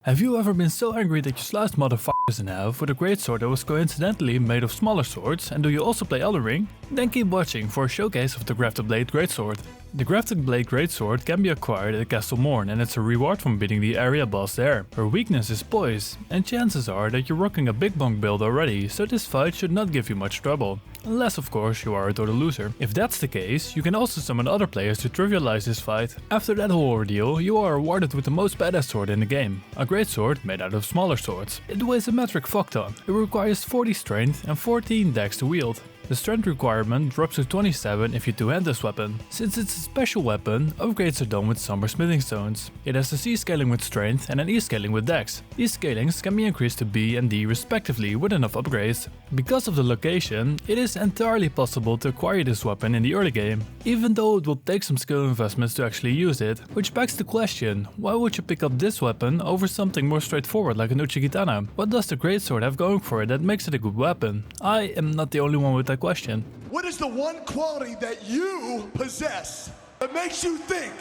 Have you ever been so angry that you sliced motherfuckers in half with a greatsword that was coincidentally made of smaller swords, and do you also play Elden Ring? Then keep watching for a showcase of the Grafted Blade Greatsword. The Grafted Blade Greatsword can be acquired at Castle Morn, and it's a reward from beating the area boss there. Her weakness is poise, and chances are that you're rocking a big bonk build already, so this fight should not give you much trouble. Unless of course you are a total loser. If that's the case, you can also summon other players to trivialize this fight. After that whole ordeal, you are awarded with the most badass sword in the game. A greatsword made out of smaller swords. It weighs a metric fuckton. It requires 40 strength and 14 dex to wield. The strength requirement drops to 27 if you two-hand this weapon. Since it's a special weapon, upgrades are done with somber smithing stones. It has a C scaling with strength and an E scaling with dex. These scalings can be increased to B and D respectively with enough upgrades. Because of the location, it is entirely possible to acquire this weapon in the early game, even though it will take some skill investments to actually use it. Which begs the question, why would you pick up this weapon over something more straightforward like an Uchikitana? What does the greatsword have going for it that makes it a good weapon? I am not the only one with that question. What is the one quality that you possess that makes you think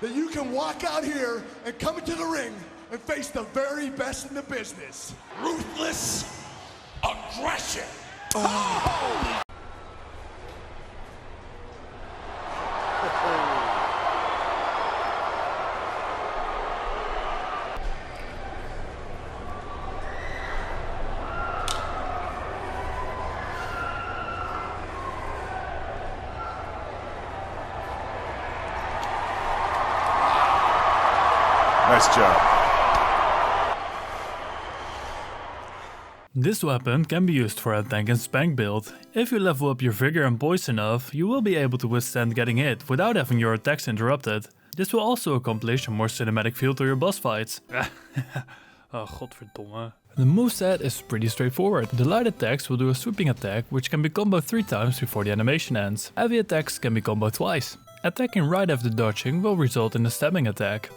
that you can walk out here and come into the ring and face the very best in the business? Ruthless aggression. Oh! Nice job. This weapon can be used for a tank and spank build. If you level up your vigor and poise enough, you will be able to withstand getting hit without having your attacks interrupted. This will also accomplish a more cinematic feel to your boss fights. Oh, godverdomme. The moveset is pretty straightforward. The light attacks will do a sweeping attack which can be comboed 3 times before the animation ends. Heavy attacks can be comboed twice. Attacking right after dodging will result in a stabbing attack.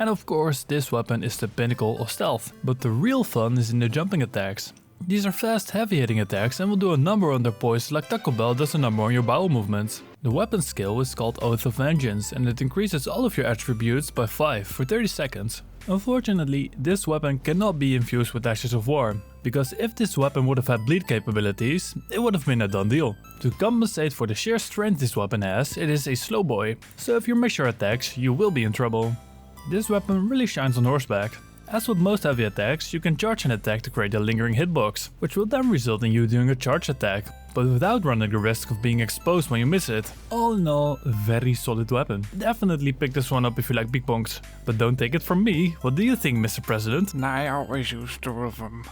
And of course, this weapon is the pinnacle of stealth. But the real fun is in the jumping attacks. These are fast, heavy hitting attacks and will do a number on their poise like Taco Bell does a number on your bowel movements. The weapon skill is called Oath of Vengeance and it increases all of your attributes by 5 for 30 seconds. Unfortunately, this weapon cannot be infused with Ashes of War, because if this weapon would have had bleed capabilities, it would have been a done deal. To compensate for the sheer strength this weapon has, it is a slow boy, so if you miss your attacks, you will be in trouble. This weapon really shines on horseback. As with most heavy attacks, you can charge an attack to create a lingering hitbox, which will then result in you doing a charge attack, but without running the risk of being exposed when you miss it. All in all, a very solid weapon. Definitely pick this one up if you like big bonks. But don't take it from me, what do you think, Mr. President? I always use 2 of them.